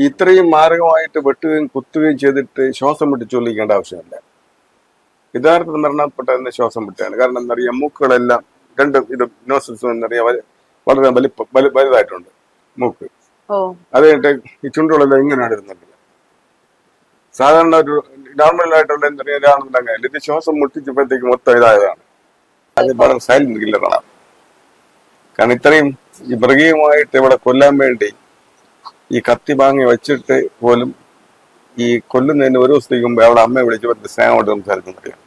ഇത്രയും മാരകമായിട്ട് വെട്ടുകയും കുത്തുകയും ചെയ്തിട്ട് ശ്വാസം വിട്ട് ചൊല്ലിക്കേണ്ട ആവശ്യമില്ല. യഥാർത്ഥത്തിൽ മരണപ്പെട്ടതിന് ശ്വാസം വിട്ടാണ്. കാരണം എന്നറിയാം, മൂക്കുകളെല്ലാം രണ്ട് ഇത് നോസൽസ് എന്നറിയാം വളരെ വലുതായിട്ടുണ്ട് മൂക്ക്. അത് കഴിഞ്ഞിട്ട് ഈ ചുണ്ടുകളെല്ലാം ഇങ്ങനെയാണ് ഇരുന്നത്. സാധാരണ ഒരു നോർമലായിട്ടുള്ള എന്താ പറയുക ഒരാണെന്നുണ്ടെങ്കിൽ ഇത് ശ്വാസം മുട്ടിച്ചപ്പോഴത്തേക്ക് മൊത്തം ഇതായതാണ്. അത് വളരെ സൈലന്റ് കില്ലറാണ്. കാരണം ഇത്രയും ഈ മൃഗീയമായിട്ട് ഇവിടെ കൊല്ലാൻ വേണ്ടി ഈ കത്തി വാങ്ങി വെച്ചിട്ട് പോലും ഈ കൊല്ലുന്നതിന് ഒരു ദിവസത്തേക്ക് മുമ്പ് അവിടെ അമ്മയെ വിളിച്ച് സ്നേഹമായിട്ട് സംസാരിക്കുന്നറിയാം.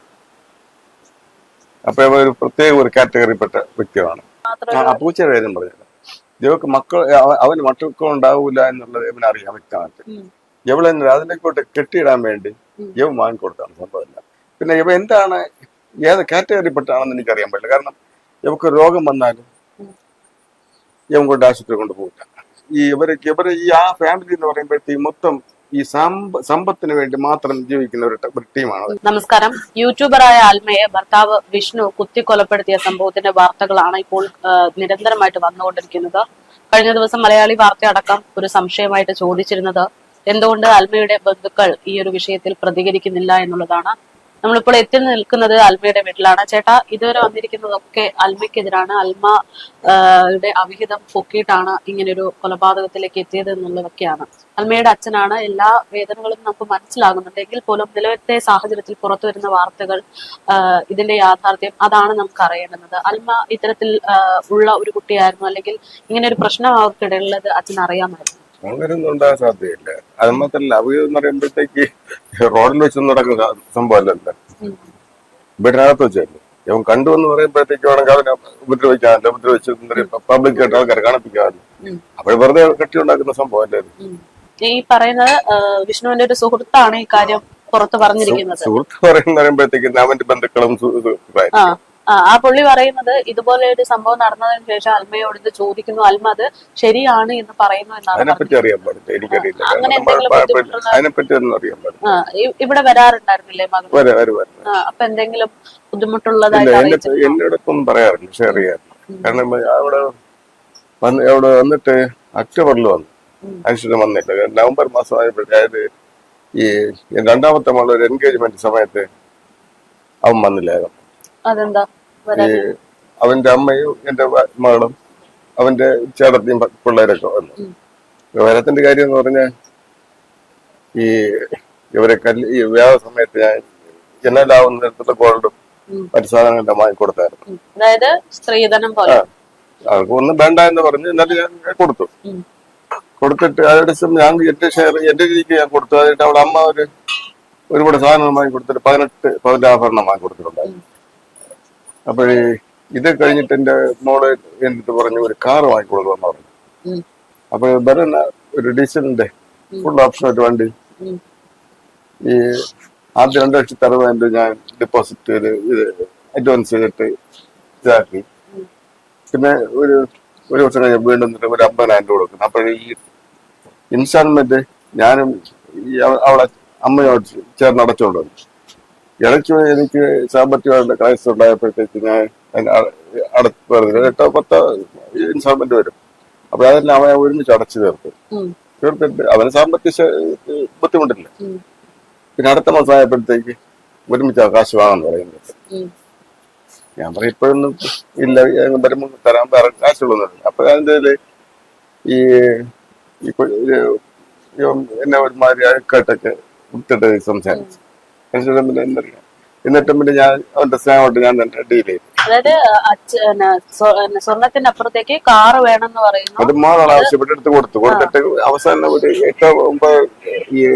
അപ്പൊ ഒരു പ്രത്യേക ഒരു കാറ്റഗറിപ്പെട്ട വ്യക്തിയാണ്. പൂച്ചയുടെ കാര്യം പറഞ്ഞത് ഇവക്ക് അവന് മക്കൾക്കുണ്ടാവൂല എന്നുള്ളത് ഇവന് അറിയാൻ വ്യക്തമായിട്ട്. ഇവളെ അതിലേക്കോട്ട് കെട്ടിയിടാൻ വേണ്ടി ഇവ വാങ്ങിക്കൊടുത്താണ് സംഭവമില്ല. പിന്നെ ഇവ എന്താണ് ഏത് കാറ്റഗറിപ്പെട്ടാണെന്ന് എനിക്കറിയാൻ പറ്റില്ല. കാരണം ഇവക്ക് രോഗം വന്നാലും ഇവൻ കൊണ്ട് ആശുപത്രി കൊണ്ടുപോകില്ല. ഇവര് ഈ ആ ഫാമിലി എന്ന് പറയുമ്പോഴത്തേക്ക് മൊത്തം ഈ സമ്പത്തിന് വേണ്ടി മാത്രം ജീവിക്കുന്ന ഒരു ടീമാണ്. നമസ്കാരം. യൂട്യൂബറായ ആൽമയെ ഭർത്താവ് വിഷ്ണു കുത്തിക്കൊലപ്പെടുത്തിയ സംഭവത്തിന്റെ വാർത്തകളാണ് ഇപ്പോൾ നിരന്തരമായിട്ട് വന്നുകൊണ്ടിരിക്കുന്നത്. കഴിഞ്ഞ ദിവസം മലയാളി വാർത്തയടക്കം ഒരു സംശയമായിട്ട് ചോദിച്ചിരുന്നത് എന്തുകൊണ്ട് ആൽമയുടെ ബന്ധുക്കൾ ഈ ഒരു വിഷയത്തിൽ പ്രതികരിക്കുന്നില്ല എന്നുള്ളതാണ്. നമ്മളിപ്പോൾ എത്തി നിൽക്കുന്നത് അൽമയുടെ വീട്ടിലാണ്. ചേട്ടാ, ഇതുവരെ വന്നിരിക്കുന്നതൊക്കെ അൽമയ്ക്കെതിരാണ്. അൽമയുടെ അവിഹിതം പൊക്കിയിട്ടാണ് ഇങ്ങനൊരു കൊലപാതകത്തിലേക്ക് എത്തിയത് എന്നുള്ളതൊക്കെയാണ്. അൽമയുടെ അച്ഛനാണ്. എല്ലാ വേദനകളും നമുക്ക് മനസ്സിലാകുന്നുണ്ടെങ്കിൽ പോലും നിലവിലത്തെ സാഹചര്യത്തിൽ പുറത്തു വരുന്ന വാർത്തകൾ, ഇതിന്റെ യാഥാർത്ഥ്യം അതാണ് നമുക്ക് അറിയേണ്ടുന്നത്. അൽമ ഇത്തരത്തിൽ ഉള്ള ഒരു കുട്ടിയായിരുന്നു, അല്ലെങ്കിൽ ഇങ്ങനെ ഒരു പ്രശ്നം അവർക്കിടയിലുള്ളത് അച്ഛൻ അറിയാമായിരുന്നു? അങ്ങനെയൊന്നും ഉണ്ടാകാൻ സാധ്യതയില്ല. അത് മാത്രല്ല, അവിഹിതം എന്ന് പറയുമ്പോഴത്തേക്ക് റോഡിൽ വെച്ച് നടക്കുന്ന സംഭവമല്ലല്ലോ, വീടിനകത്ത് വെച്ചല്ലേ. ഇവൻ കണ്ടു എന്ന് പറയുമ്പോഴത്തേക്ക് വേണമെങ്കിൽ അവനെ ഉപദ്രവിച്ച് പബ്ലിക്കായിട്ട് ആൾക്കാരെ കാണിപ്പിക്കാമല്ലോ. അപ്പോൾ വെറുതെ കെട്ടിയുണ്ടാക്കുന്ന സംഭവമല്ലേ. ഈ പറയുന്നത് വിഷ്ണുവിന്റെ ഒരു സുഹൃത്താണ് ഈ കാര്യം പുറത്ത് പറഞ്ഞിരിക്കുന്നത്. സുഹൃത്ത് പറയുമ്പോഴത്തേക്ക് അവന്റെ ബന്ധുക്കളും ആ പുള്ളി പറയുന്നത് ഇതുപോലെ ഒരു സംഭവം നടന്നതിന് ശേഷം അൽമയോട് ഇത് ചോദിക്കുന്നു, അൽമ അത് ശരിയാണ് എന്ന് പറയുന്നു എന്നാണ്. അതിനെപ്പറ്റി അറിയാൻ പാടില്ല, എനിക്കറിയില്ല. അങ്ങനെ അതിനെപ്പറ്റി ഒന്നും അറിയാൻ പാടില്ല. ഇവിടെ വരാറുണ്ടായിരുന്നില്ലേ മകൾ? അപ്പൊ എന്തെങ്കിലും ബുദ്ധിമുട്ടുള്ളതായിട്ട് എന്നോടൊപ്പം പറയാറില്ല, ഷെയർ ചെയ്യാറില്ല. കാരണം അവിടെ വന്നിട്ട് ഒക്ടോബറിൽ വന്നു, അതിനുശേഷം വന്നില്ല. നവംബർ മാസം ആയപ്പോഴത്തേക്ക് ഈ രണ്ടാമത്തെ മകൾ ഒരു എൻഗേജ്മെന്റ് സമയത്ത് അവൻ വന്നില്ലായിരുന്നു. അതെന്താ? അവന്റെ അമ്മയും എന്റെ മകളും അവന്റെ ചേട്ടത്തിയും പിള്ളേരൊക്കെ വന്നു. വിവരത്തിന്റെ കാര്യം എന്ന് പറഞ്ഞാൽ ഈ ഇവരെ ഈ വിവാഹ സമയത്ത് ഞാൻ ജനലാവുന്നിടത്തുള്ള ഗോൾഡും മറ്റു സാധനങ്ങളെല്ലാം വാങ്ങിക്കൊടുത്തായിരുന്നു. അതായത് സ്ത്രീധനം പോലെ ഒന്നും വേണ്ട എന്ന് പറഞ്ഞ് എന്നാലും ഞാൻ കൊടുത്തിട്ട് അതിന്റെ ഞാൻ എന്റെ രീതിക്ക് ഞാൻ കൊടുത്തു. അതിട്ട് അവളെ അമ്മ ഒരുപാട് സാധനങ്ങൾ വാങ്ങിക്കൊടുത്തിട്ട് 18 ആഭരണം വാങ്ങിക്കൊടുത്തിട്ടുണ്ടായിരുന്നു. അപ്പോഴേ ഇത് കഴിഞ്ഞിട്ട് എന്റെ മോള് എന്നിട്ട് പറഞ്ഞു ഒരു കാറ് വാങ്ങിക്കൊടുക്കുമെന്ന് പറഞ്ഞു. അപ്പൊ വരുന്ന ഒരു ഡീസലിന്റെ ഫുൾ ഓപ്ഷനായിട്ട് വണ്ടി ഈ ആദ്യം 2,60,000 ഞാൻ ഡെപ്പോസിറ്റ് ഇത് അഡ്വാൻസ് ചെയ്തിട്ട് ഇതാക്കി. പിന്നെ ഒരു വർഷം കഴിഞ്ഞ വീണ്ടും ഒരു 50,000 കൊടുക്കുന്നു. അപ്പൊ ഈ ഇൻസ്റ്റാൾമെന്റ് ഞാനും അവളെ അമ്മയോട് ചേർന്ന് അടച്ചോണ്ട് വന്നു. ഇടയ്ക്ക് എനിക്ക് സാമ്പത്തികമായിട്ട് ക്രൈസ് ഉണ്ടായപ്പോഴത്തേക്ക് ഞാൻ 8-10 ഇൻസ്റ്റാൾമെന്റ് വരും. അപ്പൊ അതെല്ലാം അവൻ ഒരുമിച്ച് അടച്ചു തീർത്തിട്ട് അവന് സാമ്പത്തിക ബുദ്ധിമുട്ടില്ല. പിന്നെ അടുത്ത മാസം ആയപ്പോഴത്തേക്ക് ഒരുമിച്ച് കാശ് വാങ്ങാന്ന് പറയുന്നത്. ഞാൻ പറയും ഇപ്പോഴൊന്നും ഇല്ല, വരുമ്പോൾ തരാൻ വേറെ കാശുള്ളൂ. അപ്പൊ അതിന്റെ ഈ എന്നെ ഒരുമാതിരി അഴുക്കായിട്ടൊക്കെ വിട്ടിട്ട് സംസാരിച്ചു. പിന്നെ എന്തറിയാം, എന്നിട്ടും പിന്നെ ഞാൻ അവന്റെ സ്നേഹമായിട്ട് ഞാൻ തന്നെ ഡീൽ ചെയ്തു. അതായത് സ്വർണത്തിന്റെ അപ്പുറത്തേക്ക് കാറ് വേണമെന്ന് പറയുന്നു. അത് മോളാണ് ആവശ്യപ്പെട്ട് എടുത്ത് കൊടുത്തിട്ട് അവസാനം ഒരു 8-9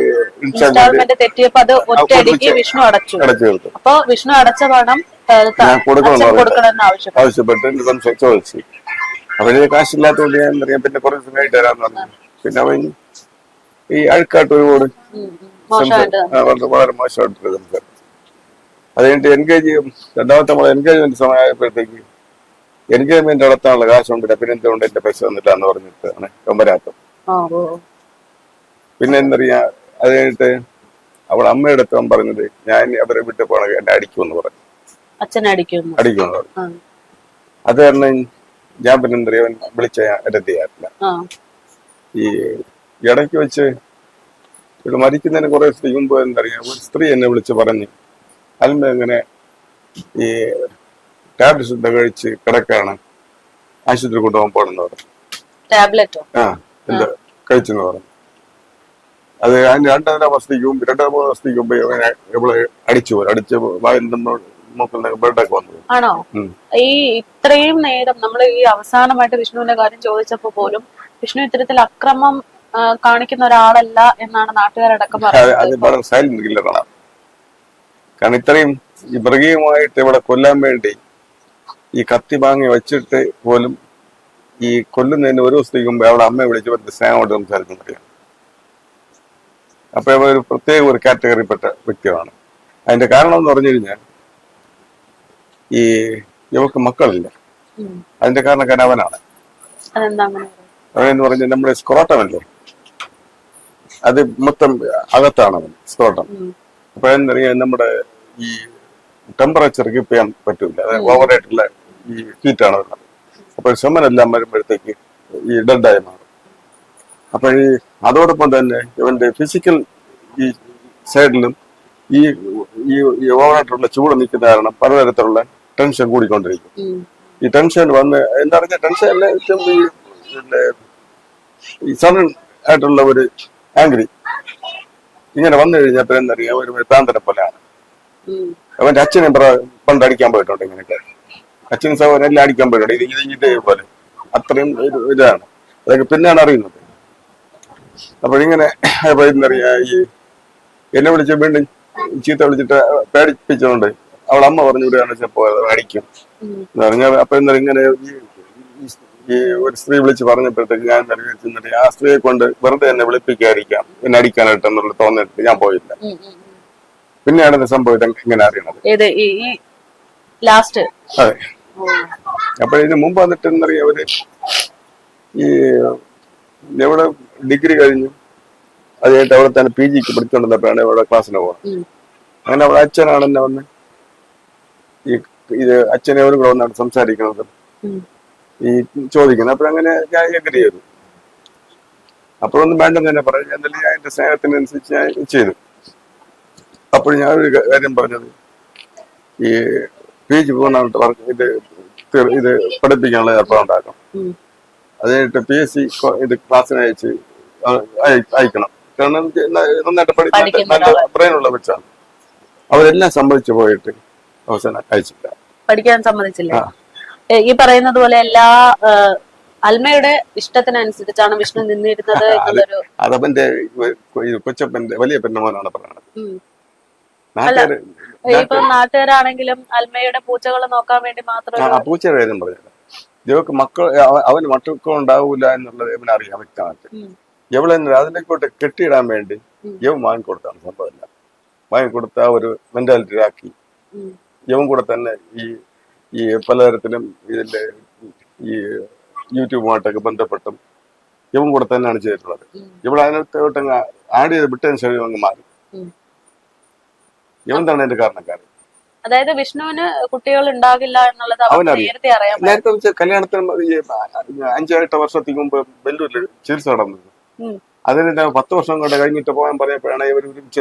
ഇൻസ്റ്റാൾമെന്റ് തെറ്റിയപ്പോ അത് ഒറ്റയടിക്ക് വിഷ്ണു അടച്ചു തീർത്തു. അപ്പൊ വിഷ്ണു അടച്ച പണം കൊടുക്കണമെന്ന് ആവശ്യപ്പെട്ട് ചോദിച്ചു. അവര് കാശില്ലാത്തതുകൊണ്ട് ഞാൻ അറിയാം. പിന്നെ കുറച്ച് ദിവസം കഴിഞ്ഞിട്ട് തരാന്ന് പറഞ്ഞു. പിന്നെ അവൻ ഈ അഴുക്കാട്ട് ഒരുപാട് വളരെ മോശമായിട്ട് സംസാരിച്ചു. അത് കഴിഞ്ഞിട്ട് രണ്ടാമത്തെ നമ്മൾ എൻഗേജ്മെന്റ് സമയമായപ്പോഴത്തേക്ക് എൻഗേജ്മെന്റ് നടത്താനുള്ള കാശുണ്ടില്ല. പിന്നെ എന്തുകൊണ്ട് എന്റെ പൈസ വന്നില്ല എന്ന് പറഞ്ഞിട്ടാണ് ഒമ്പരാത്തം. പിന്നെ എന്തറിയാ, അത് കഴിഞ്ഞിട്ട് അവൾ അമ്മയുടെ അടുത്ത് പറഞ്ഞത് ഞാൻ അവരെ വിട്ട് പോണ എന്നെ അടിക്കുമെന്ന് പറഞ്ഞു. അടിക്കുമെന്ന് പറഞ്ഞു. അത് കാരണം ഞാൻ പിന്നെ എന്തറിയാൻ വിളിച്ച അറ്റൻഡ് ചെയ്യാറില്ല. ഈ ഇടയ്ക്ക് വെച്ച് ഇവിടെ മരിക്കുന്നതിന് കുറെ ദിവസത്തേക്ക് മുമ്പ് എന്തറിയാം, ഒരു സ്ത്രീ എന്നെ വിളിച്ച് പറഞ്ഞ് അൽമ ഇങ്ങനെ ഈ ടാബ്ലറ്റ് കഴിച്ച് കിടക്കാണ്, ആശുപത്രി കൊണ്ടുപോകാൻ പോകണമെന്ന് പറഞ്ഞു. ടാബ്ലറ്റോ? എന്താ കഴിച്ചെന്ന് പറഞ്ഞു. അത് അതിന് 2.5 ദിവസത്തേക്ക് മുമ്പ് ഇവള് അടിച്ച് ബ്ലഡൊക്കെ വന്നു. ആണോ? ഈ ഇത്രയും നേരം നമ്മൾ ഈ അവസാനമായിട്ട് വിഷ്ണുവിന്റെ കാര്യം ചോദിച്ചപ്പോ പോലും വിഷ്ണു ഇത്തരത്തിൽ അക്രമം കാണിക്കുന്ന ഒരാളല്ല എന്നാണ് നാട്ടുകാരടക്കം പറയുന്നത്. അത് വളരെ സൈലന്റ് കില്ലറാണ്. കാരണം ഇത്രയും ഈ മൃഗീയമായിട്ട് ഇവിടെ കൊല്ലാൻ വേണ്ടി ഈ കത്തി വാങ്ങി വെച്ചിട്ട് പോലും ഈ കൊല്ലുന്നതിന് ഒരു ദിവസത്തേക്ക് മുമ്പ് അവളെ അമ്മയെ വിളിച്ച് പറഞ്ഞ് സ്നേഹമായിട്ട് സംസാരിക്കുന്നറിയാം. അപ്പൊ ഒരു പ്രത്യേക ഒരു കാറ്റഗറിപ്പെട്ട വ്യക്തിയാണ്. അതിന്റെ കാരണം എന്ന് പറഞ്ഞു കഴിഞ്ഞാൽ ഈ ഇവക്ക് മക്കളില്ല. അതിന്റെ കാരണക്കാരൻ അവനാണ്. അവനെന്ന് പറഞ്ഞാൽ നമ്മുടെ സ്ക്രോട്ടമല്ലേ, അത് മൊത്തം അകത്താണ് അവൻ സ്ക്രോട്ടം. അപ്പൊ എന്തറിയാം, നമ്മുടെ ഈ ടെമ്പറേച്ചർ കീപ്പ് ചെയ്യാൻ പറ്റൂല, ഓവറായിട്ടുള്ള ഈ ഹീറ്റാണ് വരുന്നത്. അപ്പൊ ചുമനെല്ലാം വരുമ്പോഴത്തേക്ക് ഈ ഡെഡായി മാറും. അപ്പൊ ഈ അതോടൊപ്പം തന്നെ ഇവന്റെ ഫിസിക്കൽ ഈ സൈഡിലും ഈ ഈ ഓവറായിട്ടുള്ള ചൂട് നിൽക്കുന്ന കാരണം പലതരത്തിലുള്ള ടെൻഷൻ കൂടിക്കൊണ്ടിരിക്കും. ഈ ടെൻഷൻ വന്ന് എന്താ പറഞ്ഞ ടെൻഷൻ ഈ സഡൻ ആയിട്ടുള്ള ഒരു ആംഗ്രി ഇങ്ങനെ വന്നു കഴിഞ്ഞപ്പോ എന്തറിയാം, ഒരു താന്തനെ പോലെയാണ്. അവന്റെ അച്ഛനെ പണ്ട് അടിക്കാൻ പോയിട്ടുണ്ട്. ഇങ്ങനെയൊക്കെ അച്ഛനും സഹോദരൻ എല്ലാം അടിക്കാൻ പോയിട്ടുണ്ട് ഇതേപോലെ. അത്രയും ഇതാണ്. അതൊക്കെ പിന്നെയാണ് അറിയുന്നത്. അപ്പോഴിങ്ങനെ എന്തറിയാ, ഈ എന്നെ വിളിച്ച് വീണ്ടും ചീത്ത വിളിച്ചിട്ട് പേടിപ്പിച്ചുകൊണ്ട് അവളമ്മ പറഞ്ഞു വിടുകയാണ് ചിലപ്പോ അടിക്കും എന്ന് പറഞ്ഞാൽ. അപ്പൊ എന്താ ഇങ്ങനെ ഈ ഒരു സ്ത്രീ വിളിച്ച് പറഞ്ഞപ്പോഴത്തേക്ക് ഞാൻ വിചാരിച്ചിട്ട് ആ സ്ത്രീയെ കൊണ്ട് വെറുതെ എന്നെ വിളിപ്പിക്കാതിരിക്കാം, എന്നെ അടിക്കാനായിട്ട് എന്നുള്ള തോന്നിട്ട് ഞാൻ പോയില്ല. പിന്നെയാണ് സംഭവം ഇങ്ങനെ അറിയണത്. അതെ. അപ്പൊ ഇതിന് മുമ്പ് വന്നിട്ട് എന്നറിയാം, അവര് ഈ എവിടെ ഡിഗ്രി കഴിഞ്ഞു അത് കഴിഞ്ഞിട്ട് അവിടെ തന്നെ PG പഠിച്ചുകൊണ്ടിരുന്നപ്പോഴാണ് ഇവിടെ ക്ലാസ്സിന് പോകുന്നത്. അങ്ങനെ അവിടെ അച്ഛനാണ് എന്നെ വന്ന് ഇത് അച്ഛനെ അവരും കൂടെ വന്നാണ് സംസാരിക്കുന്നത്, ഈ ചോദിക്കുന്നത്. അപ്പോഴങ്ങനെ ഞാൻ എഗ്രി ചെയ്തു. അപ്പോഴൊന്നും വേണ്ടെന്ന് തന്നെ പറഞ്ഞു. എന്തായാലും ഞാൻ എന്റെ സ്നേഹത്തിനനുസരിച്ച് ഞാൻ ചെയ്തു. അപ്പോൾ ഞാൻ ഒരു കാര്യം പറഞ്ഞത്, ഈ PG പോകുന്ന ഇത് പഠിപ്പിക്കാനുള്ള ഏർപ്പാട് ഉണ്ടാക്കും. അത് കഴിഞ്ഞിട്ട് PSC ഇത് ക്ലാസ്സിന് അയക്കണം. കാരണം നന്നായിട്ട് പഠിക്കാൻ നല്ല ബ്രെയിനുള്ള വെച്ചാണ്. അവരെല്ലാം സമ്മതിച്ചു പോയിട്ട് അവസാനം അയച്ചില്ല, പഠിക്കാൻ സമ്മതിച്ചില്ല. ഈ പറയുന്നത് പോലെ എല്ലാ അൽമയുടെ ഇഷ്ടത്തിനനുസരിച്ചാണ് വിഷ്ണു നിന്നിരുന്നത്. അതവന്റെ കൊച്ചപ്പന്റെ വലിയ പെണ്ണമോനാണ് പറയുന്നത്. ഇപ്പൊ നാട്ടുകാരാണെങ്കിലും അൽമയുടെ പൂച്ചകളെ നോക്കാൻ വേണ്ടി മാത്രം പൂച്ചയുടെ കാര്യം പറഞ്ഞത്. ഇവക്ക് അവന് മക്കൾക്ക് ഉണ്ടാവൂല എന്നുള്ളത് ഇവനെ അറിയാൻ വ്യക്തമായിട്ട്. എവളെന്ന് അതിലേക്കോട്ട് കെട്ടിയിടാൻ വേണ്ടി യവൻ വാങ്ങിക്കൊടുത്താണ് സംഭവമില്ല. വാങ്ങിക്കൊടുത്ത ഒരു മെന്റാലിറ്റിയിലാക്കി യവൻ കൂടെ തന്നെ ഈ പലതരത്തിലും ഇതിന്റെ ഈ യൂട്യൂബുമായിട്ടൊക്കെ ബന്ധപ്പെട്ടും യവൻ കൂടെ തന്നെയാണ് ചെയ്തിട്ടുള്ളത്. ഇവിടെ അതിനകത്തോട്ടങ്ങ് ആഡ് ചെയ്ത് വിട്ടതിന് ശേഷം അങ്ങ് മാറി. യവൻ തന്നെ എന്റെ കാരണക്കാരൻ. അതായത് വിഷ്ണുവിന് കുട്ടികൾ ഉണ്ടാകില്ല എന്നുള്ളത് നേരത്തെ കല്യാണത്തിന് 5-8 വർഷത്തേക്ക് മുമ്പ് ബെല്ലൂരിൽ ചികിത്സ നടന്നത്. അതിന് 10 വർഷം കൊണ്ട് കഴിഞ്ഞിട്ട് പോകാൻ പറഞ്ഞപ്പോഴാണ് ഇവർ ഒരുമിച്ച്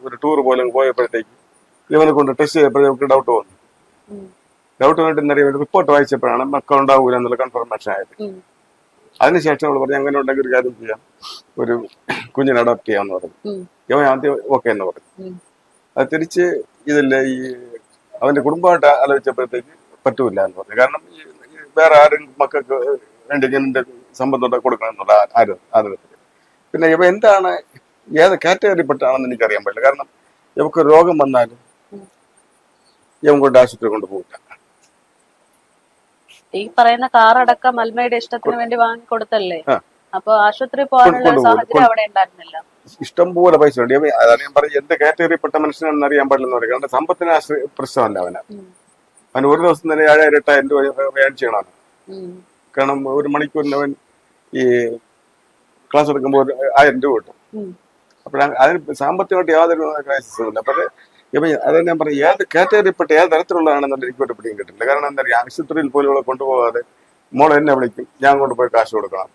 ഒരു ടൂർ പോലെ പോയപ്പോഴത്തേക്ക് ഇവനെ കൊണ്ട് ടെസ്റ്റ് ചെയ്തപ്പോഴേക്ക് ഡൗട്ട് വന്നു. ഡൗട്ട് വന്നിട്ട് റിപ്പോർട്ട് വായിച്ചപ്പോഴാണ് മക്കൾ ഉണ്ടാവൂല എന്നുള്ള കൺഫർമേഷൻ ആയത്. അതിനുശേഷം അവൾ പറഞ്ഞു അങ്ങനെ ഉണ്ടെങ്കിൽ ഒരു കാര്യം ചെയ്യാം, ഒരു കുഞ്ഞിനെ അഡോപ്റ്റ് ചെയ്യാന്ന് പറഞ്ഞു. ഇവൻ ആദ്യം ഓക്കെ എന്ന് പറഞ്ഞു. അത് തിരിച്ച് ഇതില്ല ഈ അവന്റെ കുടുംബമായിട്ട് ആലോചിച്ചപ്പോഴത്തേക്ക് പറ്റൂല എന്ന് പറഞ്ഞു. കാരണം വേറെ ആരും മക്കൾക്ക് വേണ്ടി ഇങ്ങനെ സമ്പത്ത് കൊടുക്കണം എന്നുള്ള ആഗ്രഹത്തിൽ. പിന്നെ ഇവ എന്താണ് ഏത് കാറ്റഗറിപ്പെട്ടാണെന്ന് എനിക്കറിയാൻ പറ്റില്ല. കാരണം ഇവക്ക് രോഗം വന്നാലും ഇവൻ കൊണ്ട് ആശുപത്രി കൊണ്ടുപോകില്ല. ഈ പറയുന്ന കാറടക്കം അൽമയുടെ ഇഷ്ടത്തിന് വേണ്ടി വാങ്ങിക്കൊടുത്തല്ലേ? അപ്പൊ ആശുപത്രി പോകാനുള്ള സാഹചര്യം അവിടെ ഉണ്ടായിരുന്നില്ല. ഇഷ്ടംപോലെ പൈസ ഉണ്ട്. അതാണ് ഞാൻ പറയും, എന്ത് കാറ്റഗറിപ്പെട്ട മനുഷ്യനാണെന്ന് അറിയാൻ പാടില്ലെന്ന് പറയും. കാരണം സമ്പത്തിന് പ്രശ്നമല്ല അവന് ഒരു ദിവസം തന്നെ 7,000-8,000 രൂപ വേണം ചെയ്യണം. കാരണം ഒരു മണിക്കൂറിന് അവൻ ഈ ക്ലാസ് എടുക്കുമ്പോൾ 1,000 രൂപ കിട്ടും. അതിന് സാമ്പത്തികമായിട്ട് യാതൊരു ക്രൈസിസും ഇല്ല. പക്ഷേ അത് ഞാൻ പറയും, ഏത് കാറ്റഗറിപ്പെട്ട ഏത് തരത്തിലുള്ളതാണെന്നുള്ള എനിക്ക് ഒരു പിടിയും കിട്ടില്ല. കാരണം എന്താ പറയുക, ആശുപത്രിയിൽ പോലും അവളെ കൊണ്ടുപോകാതെ മോളെ എന്നെ വിളിക്കും, ഞാൻ കൊണ്ടുപോയി കാശ് കൊടുക്കണം.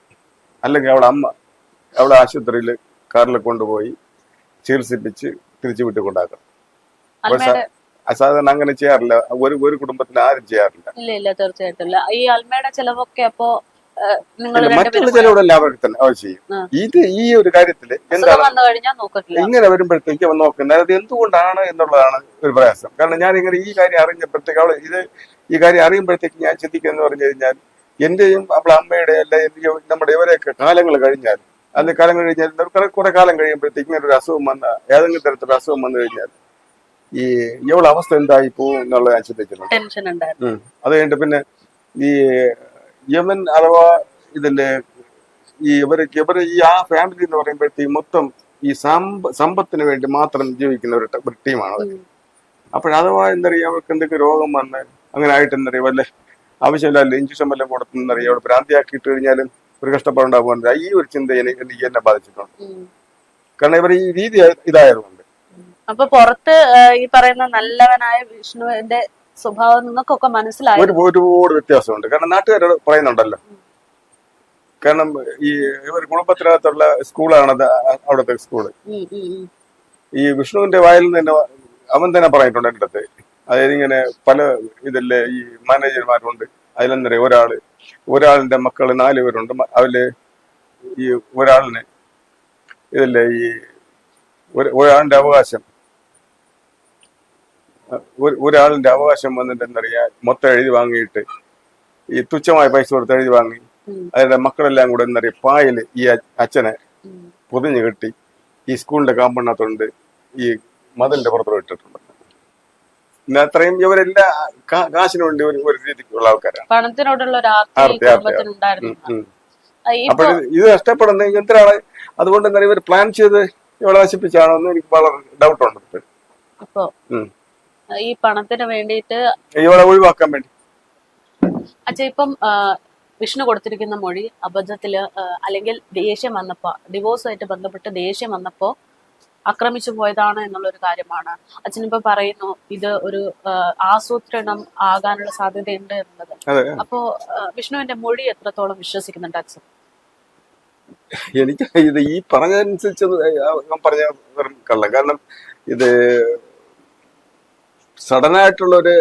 അല്ലെങ്കിൽ അവളെ ആശുപത്രിയിൽ കാറിൽ കൊണ്ടുപോയി ചികിത്സിപ്പിച്ച് തിരിച്ചു വീട്ടിൽ കൊണ്ടാക്കണം. അൽമയുടെ സാധാരണ അങ്ങനെ ചെയ്യാറില്ല, ഒരു കുടുംബത്തിൽ ആരും ചെയ്യാറില്ല. ഇല്ല തീർച്ചയായിട്ടും ഇല്ല. ഈ അൽമയുടെ ചെലവൊക്കെ അപ്പോ നിങ്ങൾ മറ്റുള്ള ചിലവിടെ അവർക്ക് തന്നെ അവർ ചെയ്യും. ഇത് ഈ ഒരു കാര്യത്തില് വന്നു കഴിഞ്ഞാൽ നോക്കില്ല. ഇങ്ങനെ വരുമ്പോഴത്തേക്ക് അവൻ നോക്കുന്നത് അത് എന്തുകൊണ്ടാണ് എന്നുള്ളതാണ് ഒരു പ്രയാസം. കാരണം ഞാൻ ഇങ്ങനെ ഈ കാര്യം അറിഞ്ഞപ്പോഴത്തേക്ക് അവള് ഈ കാര്യം അറിയുമ്പോഴത്തേക്ക് ഞാൻ ചിന്തിക്കുന്നത് പറഞ്ഞു കഴിഞ്ഞാൽ എന്റെയും അവളെ അമ്മയുടെ അല്ല നമ്മുടെ ഇവരെയൊക്കെ കാലങ്ങൾ കഴിഞ്ഞാൽ അതിന്റെ കാലങ്ങൾ കഴിഞ്ഞാൽ കുറെ കാലം കഴിയുമ്പോഴത്തേക്ക് ഇങ്ങനെ ഒരു അസുഖം വന്ന ഏതെങ്കിലും തരത്തിലുള്ള അസുഖം വന്നു കഴിഞ്ഞാൽ ഈ ഇവളുടെ അവസ്ഥ എന്തായി പോകും എന്നുള്ളത് ഞാൻ ചിന്തിക്കുന്നു. ടെൻഷൻ ഉണ്ടായിരുന്നു. അത് കഴിഞ്ഞിട്ട് പിന്നെ ഈ യമൻ അഥവാ ഇതിന്റെ ഇവര് ഈ ആ ഫാമിലി എന്ന് പറയുമ്പോഴത്തേക്ക് മൊത്തം ഈ സമ്പത്തിന് വേണ്ടി മാത്രം ജീവിക്കുന്ന ഒരു ടീമാണ്. അപ്പോഴഥവാ എന്താ പറയുക അവർക്ക് എന്തൊക്കെ രോഗം വന്ന് അങ്ങനെ ആയിട്ട് എന്താ പറയുക വല്ല ആവശ്യമില്ല ഇഞ്ചക്ഷൻ വല്ലതും കൊടുത്തെന്നറിയാം അവിടെ ഭ്രാന്തിയാക്കിയിട്ട് കഴിഞ്ഞാലും ഒരു കഷ്ടപ്പാടുണ്ടാകും. ഈ ഒരു ചിന്ത എനിക്ക് എന്നെ ബാധിച്ചിട്ടുണ്ട്. കാരണം ഇവർ ഈ രീതി ഇതായതുകൊണ്ട്. അപ്പൊ പുറത്ത് ഈ പറയുന്ന നല്ലവനായ വിഷ്ണുവിന്റെ സ്വഭാവം നിങ്ങൾക്കൊക്കെ മനസ്സിലായി ഒരുപാട് വ്യത്യാസമുണ്ട്. കാരണം നാട്ടുകാരോട് പറയുന്നുണ്ടല്ലോ. കാരണം ഈ ഇവർ കുടുംബത്തിനകത്തുള്ള സ്കൂളാണ് അവിടുത്തെ സ്കൂള്. ഈ വിഷ്ണുവിന്റെ വായിൽ നിന്ന് തന്നെ അവൻ തന്നെ പറഞ്ഞിട്ടുണ്ട് എൻ്റെ അടുത്ത്. അതായത് ഇങ്ങനെ പല ഇതിലെ ഈ മാനേജർമാരുണ്ട്. അതിലെന്തറിയ ഒരാളിന്റെ മക്കള് 4 പേരുണ്ട്. അതില് ഈ ഒരാളിന് ഇതില്ലേ ഈ ഒരാളിന്റെ അവകാശം വന്നിട്ട് എന്തറിയാ മൊത്തം എഴുതി വാങ്ങിയിട്ട് ഈ തുച്ഛമായ പൈസ കൊടുത്ത് എഴുതി വാങ്ങി അതിന്റെ മക്കളെല്ലാം കൂടെ എന്തറിയ പായല് ഈ അച്ഛനെ പൊതിഞ്ഞു കെട്ടി ഈ സ്കൂളിന്റെ കാമ്പണ്ണത്തുണ്ട് ഈ മതിലിന്റെ പുറത്ത് ഇട്ടിട്ടുണ്ട്. പിന്നെ അത്രയും ഇവരെല്ലാം കാശിന് വേണ്ടി ഒരു രീതിക്കുള്ള ആൾക്കാരാണ്. പണത്തിനോടുള്ള അപ്പൊ ഇത് നഷ്ടപ്പെടുന്ന എന്തിനാണ്? അതുകൊണ്ട് എന്താ ഇവർ പ്ലാൻ ചെയ്ത് ഇവളെ നശിപ്പിച്ചാണോ എന്ന് എനിക്ക് വളരെ ഡൗട്ടുണ്ട്. അപ്പൊ ഈ പണത്തിന് വേണ്ടിയിട്ട് ഇവളെ ഒഴിവാക്കാൻ വേണ്ടി അച്ഛാ ഇപ്പം വിഷ്ണു കൊടുത്തിരിക്കുന്ന മൊഴി അബദ്ധത്തില് അല്ലെങ്കിൽ ദേഷ്യം വന്നപ്പോ ഡിവോഴ്സുമായിട്ട് ബന്ധപ്പെട്ട് ദേഷ്യം വന്നപ്പോ ആക്രമിച്ചു പോയതാണ് എന്നുള്ളൊരു കാര്യമാണ്. അച്ഛനിപ്പോ പറയുന്നു ഇത് ഒരു ആസൂത്രണം ആകാനുള്ള സാധ്യതയുണ്ട് എന്നുള്ളത്. അപ്പോ വിഷ്ണുവിന്റെ മൊഴി എത്രത്തോളം വിശ്വസിക്കുന്നുണ്ട് അച്ഛൻ? എനിക്ക് ഇത് ഈ പറഞ്ഞതനുസരിച്ച് പറഞ്ഞ കള്ളം. കാരണം ഇത് സഡനായിട്ടുള്ളൊരു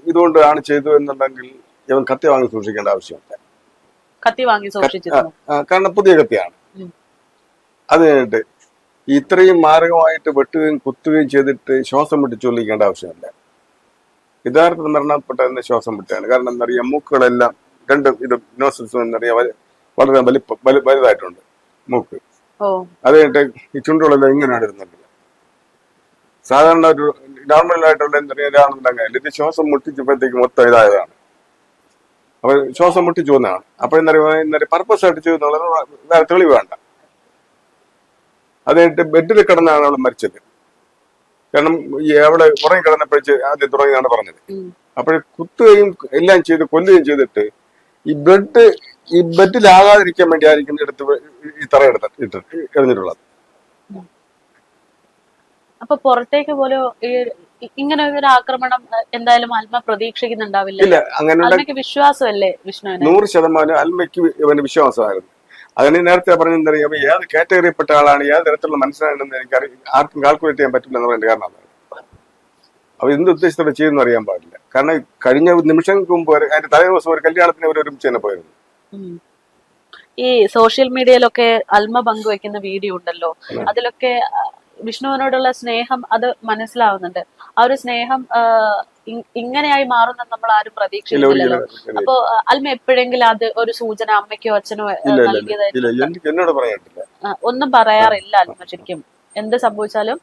ഇതുകൊണ്ടാണ് ചെയ്തു എന്നുണ്ടെങ്കിൽ ഇവൻ കത്തി വാങ്ങി സൂക്ഷിക്കേണ്ട ആവശ്യമില്ല. കത്തി വാങ്ങി സൂക്ഷിച്ചു കാരണം പുതിയ കത്തിയാണ്. അത് കഴിഞ്ഞിട്ട് ഇത്രയും മാരകമായിട്ട് വെട്ടുകയും കുത്തുകയും ചെയ്തിട്ട് ശ്വാസം വിട്ട് ചൊല്ലിക്കേണ്ട ആവശ്യമില്ല. യഥാർത്ഥത്തിൽ മരണപ്പെട്ടതിന്റെ ശ്വാസം വിട്ടാണ്. കാരണം എന്നറിയാം മൂക്കുകളെല്ലാം രണ്ടും ഇത് നോസിൽസും എന്നറിയാം വളരെ വലുതായിട്ടുണ്ട് മൂക്ക്. അത് കഴിഞ്ഞിട്ട് ഈ ചുണ്ടുകളെല്ലാം ഇങ്ങനെയാണ് ഇരുന്നത്. സാധാരണ ഒരു നോർമലായിട്ടുള്ള എന്താണെന്നുണ്ടെങ്കിൽ ഇത് ശ്വാസം മുട്ടിച്ചപ്പോഴത്തേക്ക് മൊത്തം ഇതായതാണ്. അപ്പൊ ശ്വാസം മുട്ടിച്ചു വന്നതാണ്. അപ്പൊ എന്താ പറയുക പർപ്പസ് ആയിട്ട് ചെയ്യുന്നുള്ളത് വേറെ തെളിവ് വേണ്ട. അത് കഴിഞ്ഞിട്ട് ബെഡിൽ കിടന്നാണ് അവൾ മരിച്ചത്. കാരണം ഈ അവള് ഉറങ്ങി കിടന്നപ്പോഴേ ആദ്യം തുടങ്ങിയാണ് പറഞ്ഞത്. അപ്പോൾ കുത്തുകയും എല്ലാം ചെയ്ത് കൊല്ലുകയും ചെയ്തിട്ട് ഈ ബെഡിലാകാതിരിക്കാൻ വേണ്ടി ആയിരിക്കും എടുത്ത് ഈ തറ എറിഞ്ഞിട്ടുള്ളത്. അപ്പൊ പുറത്തേക്ക് പോലും ഇങ്ങനെ ഒരു ആക്രമണം എന്തായാലും അൽമ പ്രതീക്ഷിക്കുന്നുണ്ടാവില്ല. ഇല്ല, അങ്ങനെ വിശ്വാസമല്ലേ വിഷ്ണുവിന്? 100% അൽമയ്ക്ക് ഇവന് വിശ്വാസമായിരുന്നു. അതിന് നേരത്തെ പറഞ്ഞെന്താ പറയുക ഏത് കാറ്റഗറിയിൽപ്പെട്ട ആളാണ് ഏത് തരത്തിലുള്ള മനസ്സിലാണെന്ന് എനിക്ക് ആർക്കും കാൽക്കുലേറ്റ് ചെയ്യാൻ പറ്റില്ല എന്നുള്ളതിന്റെ കാരണം അതാണ്. അപ്പൊ എന്ത് ഉദ്ദേശത്തോടെ ചെയ്യുമെന്ന് അറിയാൻ പാടില്ല. കാരണം കഴിഞ്ഞ നിമിഷങ്ങൾക്ക് മുമ്പ് അതിന്റെ തലേ ദിവസം ഒരു കല്യാണത്തിന് അവർ ഒരുമിച്ച് തന്നെ പോയിരുന്നു. ഈ സോഷ്യൽ മീഡിയയിലൊക്കെ അൽമ പങ്കുവെക്കുന്ന വീഡിയോ ഉണ്ടല്ലോ, അതിലൊക്കെ വിഷ്ണുവിനോടുള്ള സ്നേഹം അത് മനസ്സിലാവുന്നുണ്ട്. ആ ഒരു സ്നേഹം ഇങ്ങനെയായി മാറുന്നെന്ന് നമ്മൾ ആരും പ്രതീക്ഷിച്ചില്ലല്ലോ. അപ്പൊ അൽമ എപ്പോഴെങ്കിലും അത് ഒരു സൂചന അമ്മയ്ക്കോ അച്ഛനോ നൽകിയതായിട്ട് ഒന്നും പറയാറില്ല അൽമ. ശരിക്കും എന്ത് സംഭവിച്ചാലും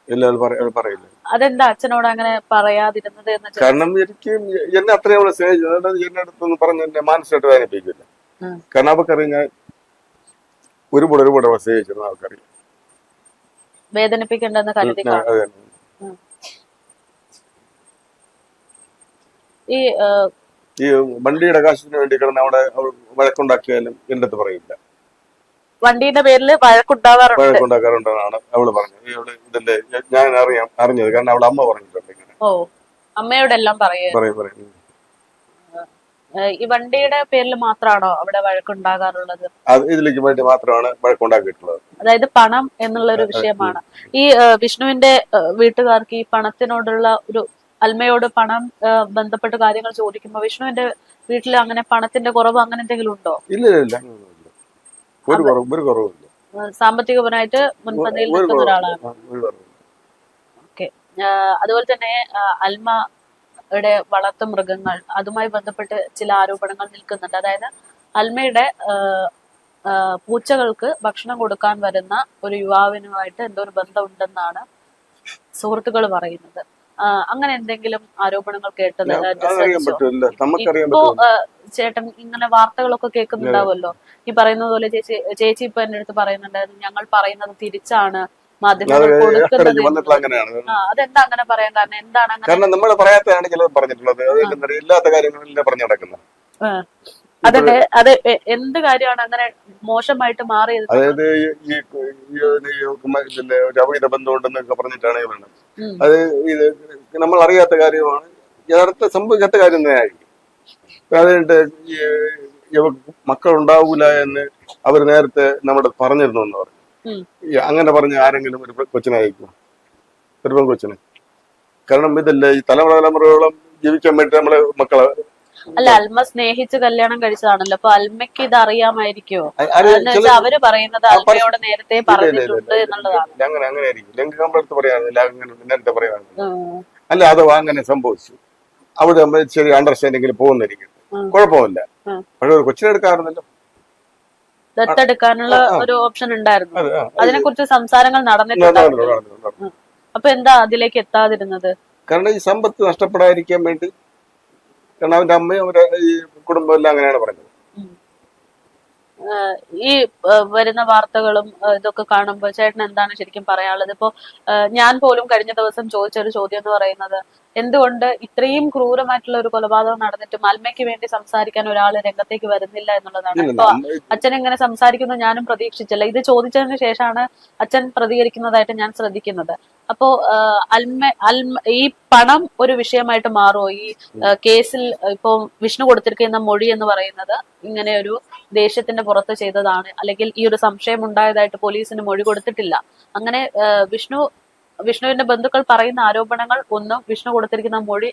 അതെന്താ അച്ഛനോട് അങ്ങനെ പറയാതിരുന്നത് എന്ന്? കാരണം എനിക്ക് എന്നെ അത്രയും സ്നേഹിച്ചത് എന്നെ അടുത്തൊന്ന് പറഞ്ഞ് എന്നെ മാനസികമായിട്ട് വേദനിപ്പിക്കില്ല. കാരണം അവക്കറിയാം ഞാൻ ഒരുപാട് സ്നേഹിച്ചിരുന്നു. അവക്കറിയാം വേദനിപ്പിക്കണ്ടെന്ന് കരുതി. ഈ വണ്ടിയുടെ കാശിന് വേണ്ടി കിടന്ന് അവിടെ വഴക്കുണ്ടാക്കിയാലും എന്റെ അടുത്ത് പറയില്ല. വണ്ടിയുടെ പേരിൽ വഴക്കുണ്ടാക്കാറുണ്ടെന്നാണ് അവള് പറഞ്ഞത്. അവള് ഇതിന്റെ ഞാൻ അറിഞ്ഞത് കാരണം അവളെ അമ്മ പറഞ്ഞിട്ടുണ്ട് ഇങ്ങനെ. അമ്മയോടെല്ലാം പറയും. ഈ വണ്ടിയുടെ പേരിൽ മാത്രമാണോ അവിടെ വഴക്കുണ്ടാകാറുള്ളത്? ഇതിലേക്ക് വേണ്ടി മാത്രമാണ് വഴക്കുണ്ടാക്കിയിട്ടുള്ളത്. അതായത് പണം എന്നുള്ള ഒരു വിഷയമാണ്. ഈ വിഷ്ണുവിന്റെ വീട്ടുകാർക്ക് ഈ പണത്തിനോടുള്ള ഒരു അൽമയോട് പണം ബന്ധപ്പെട്ട കാര്യങ്ങൾ ചോദിക്കുമ്പോൾ വിഷ്ണുവിന്റെ വീട്ടിൽ അങ്ങനെ പണത്തിന്റെ കുറവ് അങ്ങനെ എന്തെങ്കിലും ഉണ്ടോ? ഇല്ല ഇല്ല, അങ്ങനെയൊന്നുമില്ല. ഒരു കുറവില്ല. സാമ്പത്തികപരമായിട്ട് മുൻപന്തിയിൽ നിൽക്കുന്ന ഒരാളാണ്. ഓക്കെ. അതുപോലെ തന്നെ അൽമയുടെ വളർത്തു മൃഗങ്ങൾ, അതുമായി ബന്ധപ്പെട്ട് ചില ആരോപണങ്ങൾ നിൽക്കുന്നുണ്ട്. അതായത് അൽമയുടെ പൂച്ചകൾക്ക് ഭക്ഷണം കൊടുക്കാൻ വരുന്ന ഒരു യുവാവിനുമായിട്ട് എന്തോ ഒരു ബന്ധമുണ്ടെന്നാണ് സുഹൃത്തുക്കൾ പറയുന്നത്. അങ്ങനെ എന്തെങ്കിലും ആരോപണങ്ങൾ കേട്ടത് ഇപ്പോ ചേട്ടൻ ഇങ്ങനെ വാർത്തകളൊക്കെ കേൾക്കുന്നുണ്ടാവുമല്ലോ. ഈ പറയുന്നത് പോലെ ചേച്ചി ഇപ്പൊ എന്റെ അടുത്ത് പറയുന്നുണ്ടായിരുന്നു, ഞങ്ങൾ പറയുന്നത് തിരിച്ചാണ് മാധ്യമങ്ങൾ കൊടുക്കുന്നത്. അതെന്താ അങ്ങനെ പറയാൻ കാരണം? എന്താണ് അങ്ങനെ? കാരണം നമ്മൾ പറയാത്തതാണ് ചിലത് പറഞ്ഞിട്ടുള്ളത്, ഇല്ലാത്ത കാര്യങ്ങളെല്ലാം പറഞ്ഞു നടക്കുന്നത്. അതല്ലേ, അത് എന്ത് കാര്യമാണ് അങ്ങനെ മോശമായിട്ട് മാറിയത്? അതായത് ഈ അവിഹിത ബന്ധമുണ്ടെന്നൊക്കെ പറഞ്ഞിട്ടാണ് പറയുന്നത്. അത് ഇത് നമ്മൾ അറിയാത്ത കാര്യമാണ്, യഥാർത്ഥ സംഭവിക്കാത്ത കാര്യം തന്നെ ആയിരിക്കും. അതുകൊണ്ട് മക്കൾ ഉണ്ടാവൂല എന്ന് അവർ നേരത്തെ നമ്മുടെ പറഞ്ഞിരുന്നു എന്ന് പറഞ്ഞു. അങ്ങനെ പറഞ്ഞ ആരെങ്കിലും ഒരു കൊച്ചിനായിരിക്കും, ഒരു പെൺകൊച്ചിന്. കാരണം ഇതല്ലേ ഈ തലമുറകളോളം ജീവിക്കാൻ വേണ്ടി നമ്മളെ മക്കളെ. അല്ല, അൽമ സ്നേഹിച്ച് കല്യാണം കഴിച്ചതാണല്ലോ, അപ്പൊ അൽമയ്ക്ക് ഇത് അറിയാമായിരിക്കോ? അവര് പറയുന്നത് അൽമയോട് നേരത്തെ പറഞ്ഞിട്ടുണ്ട് എന്നുള്ളതാണ്. അങ്ങനെ ആയിരിക്കും. ഞങ്ങൾക്ക് നമ്മുടെ അടുത്ത് പറയാനില്ല, അങ്ങനെ നേരത്തെ പറയാനില്ല. അല്ല, അഥവാ അങ്ങനെ സംഭവിച്ചു, അവിടെ ശരി അണ്ടർസ്റ്റാൻഡിങ്ങിൽ പോകുന്നിരിക്കും, കുഴപ്പമില്ല. പക്ഷെ ഒരു കൊച്ചിനെടുക്കാറുണ്ടല്ലോ, ദത്തെടുക്കാനുള്ള ഒരു ഓപ്ഷൻ ഉണ്ടായിരുന്നു. അതിനെ കുറിച്ച് സംസാരങ്ങൾ നടന്നിട്ടുണ്ടായിരുന്നു. അപ്പൊ എന്താ അതിലേക്ക് എത്താതിരുന്നത്? കാരണം ഈ സമ്പത്ത് നഷ്ടപ്പെടാതിരിക്കാൻ വേണ്ടി. കാരണം അവന്റെ അമ്മയും ഈ കുടുംബം എല്ലാം അങ്ങനെയാണ് പറഞ്ഞത്. ഈ വരുന്ന വാർത്തകളും ഇതൊക്കെ കാണുമ്പോൾ ചേട്ടൻ എന്താണ് ശരിക്കും പറയാനുള്ളത്? ഇപ്പോ ഞാൻ പോലും കഴിഞ്ഞ ദിവസം ചോദിച്ചൊരു ചോദ്യം എന്ന് പറയുന്നത്, എന്തുകൊണ്ട് ഇത്രയും ക്രൂരമായിട്ടുള്ള ഒരു കൊലപാതകം നടന്നിട്ടും അൽമയ്ക്ക് വേണ്ടി സംസാരിക്കാൻ ഒരാൾ രംഗത്തേക്ക് വരുന്നില്ല എന്നുള്ളതാണ്. ഇപ്പൊ അച്ഛൻ ഇങ്ങനെ സംസാരിക്കുന്നു ഞാനും പ്രതീക്ഷിച്ചില്ല. ഇത് ചോദിച്ചതിന് ശേഷമാണ് അച്ഛൻ പ്രതികരിക്കുന്നതായിട്ട് ഞാൻ ശ്രദ്ധിക്കുന്നത്. അപ്പോ ഈ പണം ഒരു വിഷയമായിട്ട് മാറുമോ ഈ കേസിൽ? ഇപ്പോ വിഷ്ണു കൊടുത്തിരിക്കുന്ന മൊഴി എന്ന് പറയുന്നത് ഇങ്ങനെ ഒരു ദേഷ്യത്തിന്റെ പുറത്ത് ചെയ്തതാണ്, അല്ലെങ്കിൽ ഈ ഒരു സംശയം ഉണ്ടായതായിട്ട് പോലീസിന് മൊഴി കൊടുത്തിട്ടില്ല. അങ്ങനെ വിഷ്ണുവിന്റെ ബന്ധുക്കൾ പറയുന്ന ആരോപണങ്ങൾ ഒന്നും വിഷ്ണു കൊടുത്തിരിക്കുന്ന മൊഴി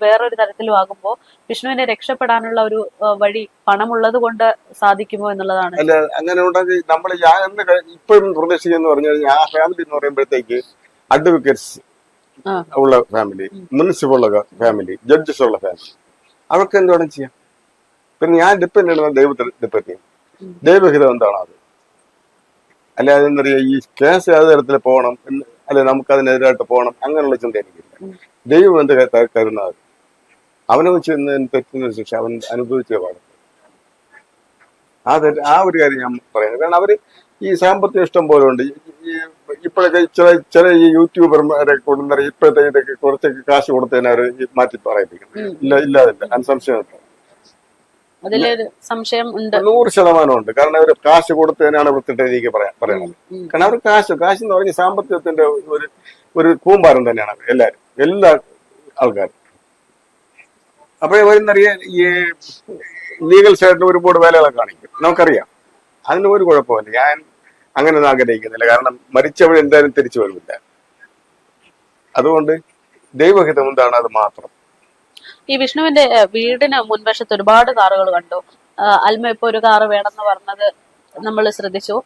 വേറൊരു തരത്തിലും ആകുമ്പോൾ വിഷ്ണുവിനെ രക്ഷപ്പെടാനുള്ള ഒരു വഴി പണമുള്ളത് കൊണ്ട് സാധിക്കുമോ എന്നുള്ളതാണ്. അല്ല, അങ്ങനെ ഉണ്ടെങ്കിൽ നമ്മൾ ഇപ്പോഴും പ്രതീക്ഷിക്കുന്നു പറഞ്ഞാൽ ആ ഫാമിലി എന്ന് പറയുമ്പോഴത്തേക്ക് അഡ്വക്കേറ്റ്സ് ഉള്ള ഫാമിലി, മുനിസിപ്പൽ ഉള്ള ഫാമിലി, ജഡ്ജസ് ഉള്ള ഫാമിലി, അവർക്ക് എന്തുവേണം ചെയ്യാം. പിന്നെ ഞാൻ ഡിപ്പെൻഡ് ചെയ്യുന്നത് ദൈവത്തിൽ ഡിപ്പെൻഡ് ചെയ്യും. ദൈവഹിതം എന്താണ് അത്? അല്ലാതെ എന്തറിയാ ഈ കേസ് ഏത് തരത്തിൽ പോകണം, അല്ലെ നമുക്ക് അതിനെതിരായിട്ട് പോകണം, അങ്ങനെയുള്ള ചിന്ത എനിക്കില്ല. ദൈവം എന്ത് കരുതുന്നത് അവനെ വെച്ച് തെറ്റിന് ശിക്ഷ അവൻ അനുഭവിച്ചേ പാടും. ആ ഒരു കാര്യം ഞാൻ പറയുന്നത്. കാരണം അവര് ഈ സാമ്പത്തിക ഇഷ്ടം പോലെ ഉണ്ട്. ഇപ്പോഴൊക്കെ ചില ഈ യൂട്യൂബർമാരെ കൊണ്ടുവന്ന ഇപ്പോഴത്തെ ഇതൊക്കെ കുറച്ചൊക്കെ കാശ് കൊടുത്തതിനെ അവർ മാറ്റി പറയിപ്പിക്കണം. ഇല്ലാതില്ല, അൻസംശയം സംശയം 100% ഉണ്ട്. കാരണം അവർ കാശ് കൊടുത്തതിനാണ് വൃത്തിട്ട് എനിക്ക് പറയണത്. കാരണം അവർ കാശ് എന്ന് പറഞ്ഞ സാമ്പത്തികത്തിന്റെ ഒരു കൂമ്പാരം തന്നെയാണ് എല്ലാ ആൾക്കാരും. അപ്പോഴേ വരുന്നറിയാൻ ഈ ലീഗൽ സൈഡിൽ ഒരുപാട് വേലകളൊക്കെ കാണിക്കും, നമുക്കറിയാം. അതിന് ഒരു കുഴപ്പമില്ല, ഞാൻ അങ്ങനെ ഒന്നും ആഗ്രഹിക്കുന്നില്ല. കാരണം മരിച്ചവർ എന്തായാലും തിരിച്ചു വരുന്നില്ല. അതുകൊണ്ട് ദൈവഹിതം എന്താണ് അത് മാത്രം. ഈ വിഷ്ണുവിന്റെ വീടിന് മുൻവശത്ത് ഒരുപാട് കാറുകൾ കണ്ടു. അൽമ ഇപ്പൊ ഒരു കാറ് വേണമെന്ന് പറഞ്ഞത് നമ്മൾ ശ്രദ്ധിച്ചു.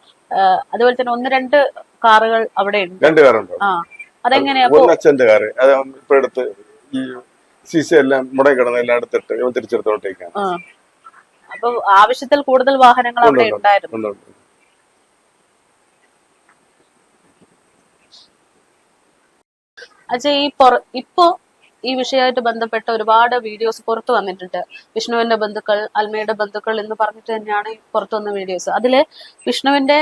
അതുപോലെ തന്നെ 1-2 കാറുകൾ അവിടെ ഉണ്ട്. 2 കാറുണ്ടോ? അതെങ്ങനെയാ? അച്ഛന്റെ കാറ് അത് ഇപ്പൊ എടുത്ത് ഈ സീസ എല്ലാം മുടങ്ങി കിടന്ന് എല്ലാം എടുത്തിട്ട് ഇവൻ തിരിച്ചെടുത്തോട്ടേക്കാണ്. അപ്പൊ ആവശ്യത്തിൽ കൂടുതൽ വാഹനങ്ങൾ അവിടെ ഉണ്ടായിരുന്നു. അച്ഛാ, ഇപ്പോ ഈ വിഷയമായിട്ട് ബന്ധപ്പെട്ട ഒരുപാട് വീഡിയോസ് പുറത്തു വന്നിട്ടുണ്ട്. വിഷ്ണുവിന്റെ ബന്ധുക്കൾ, അൽമയുടെ ബന്ധുക്കൾ എന്ന് പറഞ്ഞിട്ട് തന്നെയാണ് പുറത്തു വന്ന വീഡിയോസ്. അതില് വിഷ്ണുവിന്റെ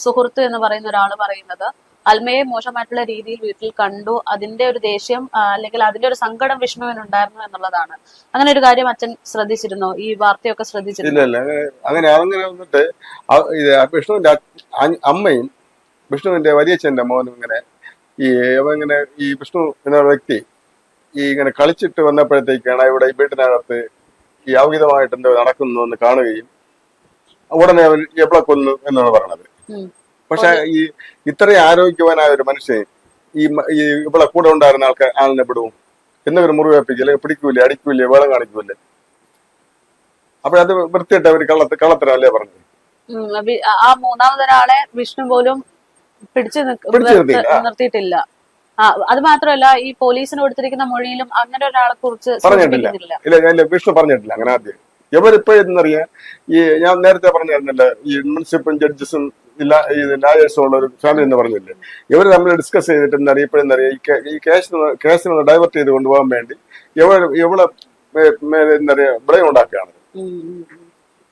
സുഹൃത്ത് എന്ന് പറയുന്ന ഒരാൾ പറയുന്നത് അൽമയെ മോശമായിട്ടുള്ള രീതിയിൽ വീട്ടിൽ കണ്ടു, അതിന്റെ ഒരു ദേഷ്യം അല്ലെങ്കിൽ അതിന്റെ ഒരു സങ്കടം വിഷ്ണുവിനുണ്ടായിരുന്നു എന്നുള്ളതാണ്. അങ്ങനെ ഒരു കാര്യം അച്ഛൻ ശ്രദ്ധിച്ചിരുന്നോ? ഈ വാർത്തയൊക്കെ ശ്രദ്ധിച്ചിരുന്നു? ഇല്ല, അങ്ങനെ വന്നിട്ട് വിഷ്ണുവിന്റെ അമ്മയും വിഷ്ണുവിന്റെ വലിയച്ഛന്റെ മോനും ഇങ്ങനെ ഈ വിഷ്ണു എന്ന വ്യക്തി ഇങ്ങനെ കളിച്ചിട്ട് വന്നപ്പോഴത്തേക്കാണ് ഇവിടെ ഈ വീട്ടിനകത്ത് ഈ അവിഹിതമായിട്ട് എന്തോ നടക്കുന്നു എന്ന് കാണുകയും ഉടനെ അവൻ എവിടെ കൊന്നു എന്നാണ് പറയണത്. പക്ഷെ ഈ ഇത്രയും ആരോഗ്യവാനായ ഒരു മനുഷ്യൻ ഈ ഇവിടെ കൂടെ ഉണ്ടായിരുന്ന ആളിനെ വിടും എന്നൊരു മുറിവേപ്പിക്കില്ല, പിടിക്കൂലേ, അടിക്കൂലേ, വേളം കാണിക്കൂലേ? അപ്പോഴത് വൃത്തിയായിട്ട് അവർ കള്ളത്തരല്ലേ പറഞ്ഞത്. ആ മൂന്നാമതൊരാളെ വിഷ്ണു പോലും പിടിച്ചു നിർത്തിയിട്ടില്ല. അത് മാത്രമല്ല ഈ പോലീസിന് കൊടുത്തിരിക്കുന്ന മൊഴിയിലും അങ്ങനെ ഒരാളെ കുറിച്ച് പറഞ്ഞിട്ടില്ല. ഇല്ല, വിഷ്ണു പറഞ്ഞിട്ടില്ല അങ്ങനെ. ആദ്യം ഇവരിപ്പോ എന്നറിയാം, ഈ ഞാൻ നേരത്തെ പറഞ്ഞിരുന്നില്ല, ഈ മുനിസിപ്പൽ ജഡ്ജസും ലായേഴ്സും ഉള്ള ഒരു ഫാമിലി എന്ന് പറഞ്ഞില്ലേ, ഇവർ തമ്മിൽ ഡിസ്കസ് ചെയ്തിട്ട് എന്നറിയാം, ഇപ്പോഴെന്നറിയാം ഈ കേസിനെ ഡൈവേർട്ട് ചെയ്ത് കൊണ്ടുപോകാൻ വേണ്ടി എവിടെ എന്നറിയാ വിളയം ഉണ്ടാക്കുകയാണ്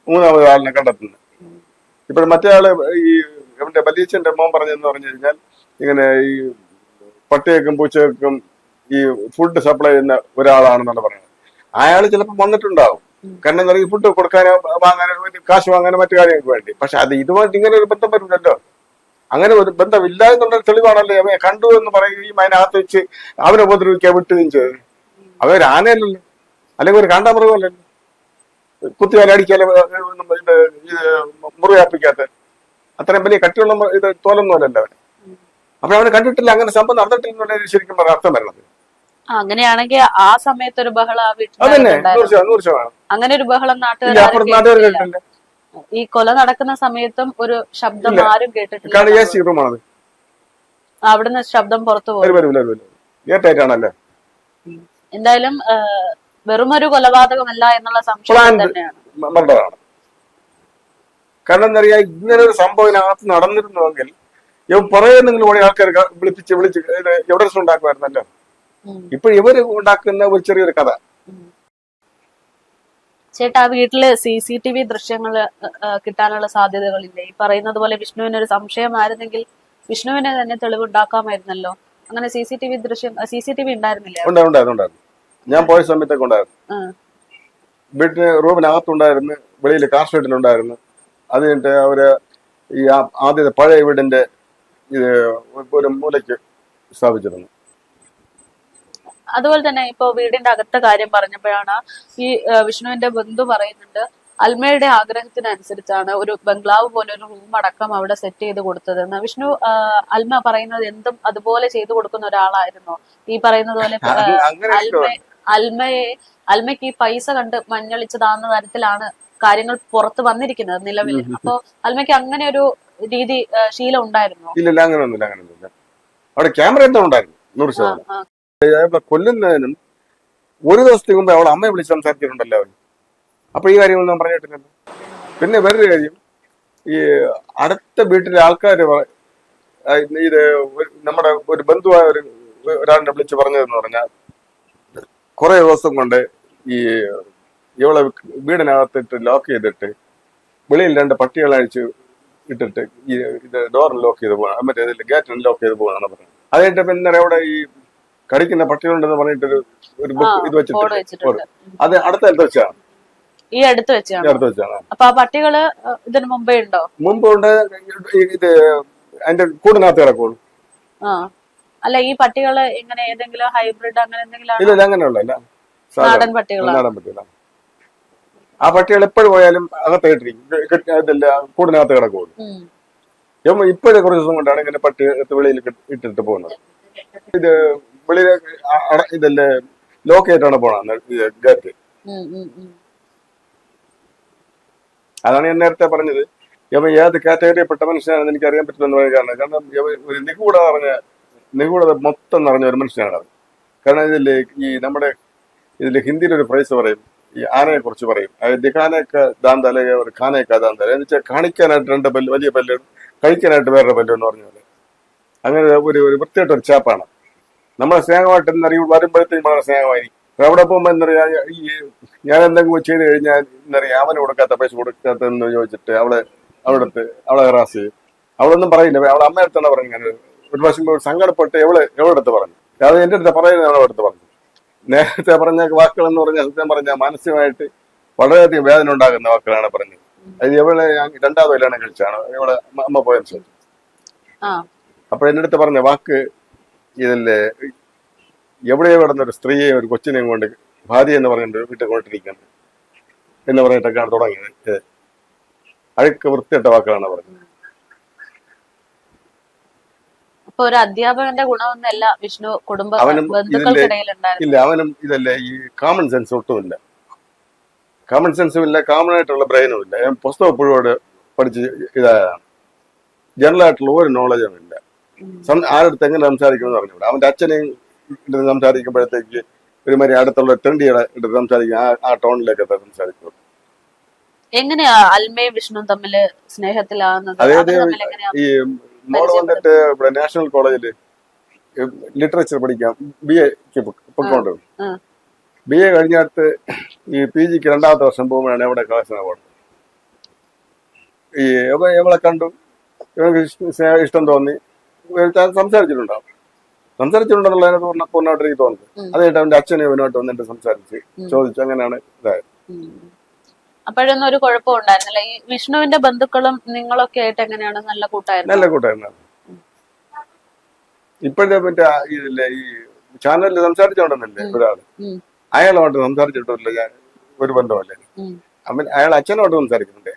മൂന്നാമത് ആളിനെ കണ്ടെത്തുന്നത്. ഇപ്പോൾ മറ്റേ ആള് ഈ ഇവന്റെ ബലീച്ചന്റെ മോൻ പറഞ്ഞെന്ന് പറഞ്ഞു കഴിഞ്ഞാൽ, ഇങ്ങനെ ഈ പട്ടികൾക്കും പൂച്ചകൾക്കും ഈ ഫുഡ് സപ്ലൈ ചെയ്യുന്ന ഒരാളാണെന്നാണ് പറയുന്നത്. അയാൾ ചിലപ്പോൾ വന്നിട്ടുണ്ടാവും, കാരണം എന്താ, ഫുഡ് കൊടുക്കാനോ വാങ്ങാനോ കാശ് വാങ്ങാനോ മറ്റു കാര്യങ്ങൾക്ക് വേണ്ടി. പക്ഷെ അത് ഇതുമായിട്ട് ഇങ്ങനെ ഒരു ബന്ധം വരുന്നല്ലോ. അങ്ങനെ ഒരു ബന്ധമില്ല എന്നുള്ളൊരു തെളിവാണല്ലോ അവനെ കണ്ടു എന്ന് പറയുകയും അതിനകത്ത് വെച്ച് അവനെ ഉപദ്രവിക്കാൻ വിട്ടുകയും ചെയ്തത്. അവരൊരു ആനയല്ലല്ലോ, അല്ലെങ്കിൽ ഒരു കാണ്ടാമൃഗമല്ലല്ലോ, കുത്തിയാലും അടിക്കാലും മുറിയാപ്പിക്കാത്ത അത്രയും വലിയ കട്ടിയുള്ള ഇത് തോലൊന്നുമല്ലല്ലോ അവന്. അപ്പൊ അവനെ കണ്ടിട്ടില്ല, അങ്ങനെ സംഭവം നടന്നിട്ടില്ല ശരിക്കും പറഞ്ഞ അർത്ഥം വരണത്. അങ്ങനെയാണെങ്കിൽ ആ സമയത്ത് ഒരു ബഹളം അതന്നെ 100%. അങ്ങനെ ഒരു ബഹളം നാട്ടുകാർ കേട്ടില്ല. ഈ കൊല നടക്കുന്ന സമയത്തും ഒരു ശബ്ദം ആരും കേട്ടിട്ടില്ല. അവിടുന്ന് ശബ്ദം പുറത്തു പോയി. എന്തായാലും വെറുമൊരു കൊലപാതകമല്ല എന്നുള്ള സംശയം തന്നെയാണ്. കാരണം എന്താ പറയാ, ഇങ്ങനെ ഒരു സംഭവം ഇതിനകത്ത് നടന്നിരുന്നുവെങ്കിൽ പറയുന്നെങ്കിലും കൂടെ ആൾക്കാർ വിളിച്ച് എവിഡൻസ് ഉണ്ടാക്കുമായിരുന്നല്ലോ. ഇപ്പൊ ഇവര് ഉണ്ടാക്കുന്ന ഒരു ചെറിയൊരു കഥ. ചേട്ടാ, വീട്ടില് CCTV ദൃശ്യങ്ങള് കിട്ടാനുള്ള സാധ്യതകളില്ലേ? ഈ പറയുന്നത് പോലെ വിഷ്ണുവിന് ഒരു സംശയമായിരുന്നെങ്കിൽ വിഷ്ണുവിനെ തന്നെ തെളിവുണ്ടാക്കാമായിരുന്നല്ലോ. അങ്ങനെ CCTV ഉണ്ടായിരുന്നില്ല? ഉണ്ടായിരുന്നു. ഞാൻ പോയ സമയത്തൊക്കെ ഉണ്ടായിരുന്നു. വീട്ടിന് റൂമിനകത്തുണ്ടായിരുന്നു, വെളിയിൽ കാർ ഷെഡിലുണ്ടായിരുന്നു. അത് കഴിഞ്ഞിട്ട് അവര് ഈ ആദ്യത്തെ പഴയ വീടിന്റെ ഇത് ഒരു മൂലയ്ക്ക് സ്ഥാപിച്ചിരുന്നു. അതുപോലെ തന്നെ ഇപ്പൊ വീടിന്റെ അകത്തെ കാര്യം പറഞ്ഞപ്പോഴാണ് ഈ വിഷ്ണുവിന്റെ ബന്ധു പറയുന്നുണ്ട്, അൽമയുടെ ആഗ്രഹത്തിനനുസരിച്ചാണ് ഒരു ബംഗ്ലാവ് പോലെ ഒരു റൂം അടക്കം അവിടെ സെറ്റ് ചെയ്ത് കൊടുത്തതെന്ന്. വിഷ്ണു അൽമ പറയുന്നത് എന്തും അതുപോലെ ചെയ്തു കൊടുക്കുന്ന ഒരാളായിരുന്നു. ഈ പറയുന്നത് പോലെ അൽമയ്ക്ക് ഈ പൈസ കണ്ട് മഞ്ഞളിച്ചതാന്ന തരത്തിലാണ് കാര്യങ്ങൾ പുറത്ത് വന്നിരിക്കുന്നത് നിലവിൽ. അപ്പൊ അൽമയ്ക്ക് അങ്ങനെ ഒരു രീതി ശീലം ഉണ്ടായിരുന്നു? ഇല്ല, അങ്ങനെയൊന്നുമില്ല. അവിടെ ക്യാമറ എന്താ ഉണ്ടായിരുന്നു 100%. കൊല്ലുന്നതിനും ഒരു ദിവസത്തേക്ക് മുമ്പ് അവളെ അമ്മയെ വിളിച്ച് സംസാരിച്ചിട്ടുണ്ടല്ലോ അവൻ. അപ്പൊ ഈ കാര്യമൊന്നും പറഞ്ഞിട്ടില്ലല്ലോ. പിന്നെ വേറൊരു കാര്യം, ഈ അടുത്ത വീട്ടിലെ ആൾക്കാര് ഇത് നമ്മുടെ ഒരു ബന്ധുവായ ഒരാളിനെ വിളിച്ച് പറഞ്ഞതെന്ന് പറഞ്ഞാൽ, കുറെ ദിവസം കൊണ്ട് ഈ ഇവളെ വീടിനകത്തിട്ട് ലോക്ക് ചെയ്തിട്ട് വെളിയിൽ 2 പട്ടികളെ അഴിച്ച് ഇട്ടിട്ട് ഇത് ഡോറിന് ലോക്ക് ചെയ്ത് പോകണം, മറ്റേ ഗേറ്റിന് ലോക്ക് ചെയ്ത് പോകണമെന്ന് പറഞ്ഞു. അത് കഴിഞ്ഞിട്ട് പിന്നെ അവിടെ ഈ കടിക്കുന്ന പട്ടികളുണ്ടെന്ന് പറഞ്ഞിട്ടൊരു ബുക്ക് ഇത് വെച്ചിട്ടുണ്ട്. അത് അടുത്ത് വെച്ചാണ്, ഈ അടുത്ത് വെച്ചാണ്. അപ്പൊ ആ പട്ടികള് ഇതിന് മുമ്പേ ഉണ്ടോ? മുമ്പുണ്ട്. ഇത് അതിന്റെ കൂടിനകത്ത് കിടക്കുള്ളൂ. അല്ല, ഈ പട്ടികള് ഇങ്ങനെ ഏതെങ്കിലും ഹൈബ്രിഡ് അങ്ങനെ എന്തെങ്കിലും? ഇല്ല, അങ്ങനെയുള്ള നാടൻ പട്ടികളാണ്. ആ പട്ടികൾ എപ്പോഴും പോയാലും അകത്തേട്ടിരിക്കും, കൂടിനകത്ത് കിടക്കുള്ളൂ. ഇപ്പോഴേ കുറച്ച് ദിവസം കൊണ്ടാണ് ഇങ്ങനെ പട്ടി വെളിയിൽ ഇട്ടിട്ട് പോകുന്നത്. ഇത് വെളിയിൽ ഇതല്ലേ ലോക്ക് ചെയ്തിട്ടാണ് പോണത് ഗേറ്റ്. അതാണ് ഞാൻ നേരത്തെ പറഞ്ഞത്. ഏത് കാറ്റഗറിയിൽപ്പെട്ട മനുഷ്യനാണെന്ന് എനിക്ക് അറിയാൻ പറ്റില്ലെന്ന് പറയുകയാണ്. കാരണം ഒരു നിഗൂഢത മൊത്തം നിറഞ്ഞ ഒരു മനുഷ്യനാണ് അത്. കാരണം ഈ നമ്മുടെ ഹിന്ദിയിലൊരു ഫ്രേസ് പറയും, ഈ ആനയെ കുറിച്ച് പറയും, ദിഖാനേക്ക് ദാന്ത അല്ലെങ്കിൽ ഒരു ഖാനേക്ക ദാന്ത എന്ന് വെച്ചാൽ കാണിക്കാനായിട്ട് 2 പല്ല്, വലിയ പല്ല്, കഴിക്കാനായിട്ട് വേറൊരു പല്ല് എന്ന് പറഞ്ഞ പോലെ. അങ്ങനെ ഒരു വൃത്തിയായിട്ടൊരു ചാപ്പാണ്. നമ്മളെ സ്നേഹമായിട്ട് എന്നറിയും വരുമ്പോഴത്തേക്കും വളരെ സ്നേഹമായിരിക്കും. അവിടെ പോകുമ്പോൾ എന്നറിയാ, ഈ ഞാൻ എന്തെങ്കിലും ചെയ്ത് കഴിഞ്ഞാൽ എന്നറിയാം അവന് കൊടുക്കാത്ത പൈസ കൊടുക്കാത്തെന്ന് ചോദിച്ചിട്ട് അവളെ ഹറാസ് ചെയ്യും. അവളൊന്നും പറയില്ല. അവളെ അമ്മയടുത്താണ് പറഞ്ഞു. ഒരു പ്രാവശ്യം സങ്കടപ്പെട്ട് എവളെടുത്ത് പറഞ്ഞു. അത് എന്റെ അടുത്ത് പറയുന്നത് അവളെടുത്ത് പറഞ്ഞു. നേരത്തെ പറഞ്ഞ വാക്കുകൾ എന്ന് പറഞ്ഞാൽ സത്യം പറഞ്ഞാൽ മാനസികമായിട്ട് വളരെയധികം വേദന ഉണ്ടാകുന്ന വാക്കുകളാണ് പറഞ്ഞത്. അത് എവളെ ഞാൻ 2ാമത് കല്യാണം കഴിച്ചാണ് ഇവളെ അമ്മ പോയതിനു ശേഷം. അപ്പൊ എന്റെ അടുത്ത് പറഞ്ഞ വാക്ക് ഇതല്ലേ, എവിടെയോ കിടന്ന ഒരു സ്ത്രീയെ ഒരു കൊച്ചിനെയും കൊണ്ട് ഭാര്യ എന്ന് പറഞ്ഞിട്ട് വീട്ടിൽ കൊണ്ടിരിക്കുന്നത് എന്ന് പറഞ്ഞിട്ടൊക്കെയാണ് തുടങ്ങിയത്. അഴുക്ക് വൃത്തിയിട്ട വാക്കുകളാണ് പറഞ്ഞത്. അപ്പൊ ഒരു അധ്യാപകന്റെ ഗുണമൊന്നല്ല വിഷ്ണു കുടുംബ അവനും ബന്ധുക്കൾക്കിടയിൽ ഉണ്ടായിരുന്നു. ഇല്ല, അവനും ഇതല്ലേ ഈ കോമൺ സെൻസ് ഒട്ടുമില്ല. കോമൺ സെൻസും ഇല്ല, കോമൺ ആയിട്ടുള്ള ബ്രെയിനും ഇല്ല. ഞാൻ പുസ്തകം എപ്പോഴും പഠിച്ച് ഇതായതാണ്. ജനറൽ ആയിട്ടുള്ള ഒരു നോളജും ഇല്ല. ആരടുത്ത് എങ്ങനെ സംസാരിക്കുമെന്ന് പറഞ്ഞുകൂടാ. അവന്റെ അച്ഛനെയും ഇട്ട് സംസാരിക്കുമ്പോഴത്തേക്ക് ഒരുമാതിരി അടുത്തുള്ള ട്രെൻഡികളെ ഇട്ട് സംസാരിക്കും, ആ ടോണിലേക്കൊക്കെ സംസാരിക്കും. എങ്ങനെയാ അൽമയും വിഷ്ണുവും തമ്മില് സ്നേഹത്തിലാകുന്നത്? അതായത് അവര് തമ്മിൽ എങ്ങനെയാ ഈ മോള് വന്നിട്ട് ഇവിടെ നാഷണൽ കോളേജില് ലിറ്ററേച്ചർ പഠിക്കാം BA പൊക്കോണ്ട്. BA കഴിഞ്ഞിട്ട് ഈ PGക്ക് 2ാമത്തെ വർഷം പോകുമ്പോഴാണ് എവിടെ ക്ലാസ്സിനാണ് പോകുന്നത്. ഈ എവളെ കണ്ടു, ഇവർക്ക് ഇഷ്ടം തോന്നി, സംസാരിച്ചിട്ടുണ്ടാവും. സംസാരിച്ചിട്ടുണ്ടെന്നുള്ളതിനെ പൂർണ്ണമായിട്ട് എനിക്ക് തോന്നുന്നത്. അതായിട്ട് അവന്റെ അച്ഛനും ഇവനുമായിട്ട് വന്നിട്ട് സംസാരിച്ച് ചോദിച്ചു, അങ്ങനെയാണ് ഇതായത്. അപ്പോഴൊന്നും ഒരു കുഴപ്പം ഉണ്ടായിരുന്നില്ല. ഈ വിഷ്ണുവിന്റെ ബന്ധുക്കളും നിങ്ങളൊക്കെ ആയിട്ട് എങ്ങനെയാണ്? നല്ല കൂട്ടായിരുന്നു? നല്ല കൂട്ടായിരുന്നു. ഇപ്പോഴത്തെ മറ്റേ ഇതില്ലേ ഈ ചാനലിൽ സംസാരിച്ചോണ്ടെന്നല്ലേ ഒരാള്, അയാളുമായിട്ട് സംസാരിച്ചിട്ടില്ല ഞാൻ, ഒരു ബന്ധമല്ലേ. അയാൾ അച്ഛനോട്ട് സംസാരിക്കുന്നുണ്ട്,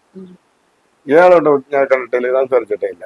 ഇയാളോട്ട് ഞാൻ കണ്ടിട്ടില്ല, സംസാരിച്ചിട്ടേ ഇല്ല.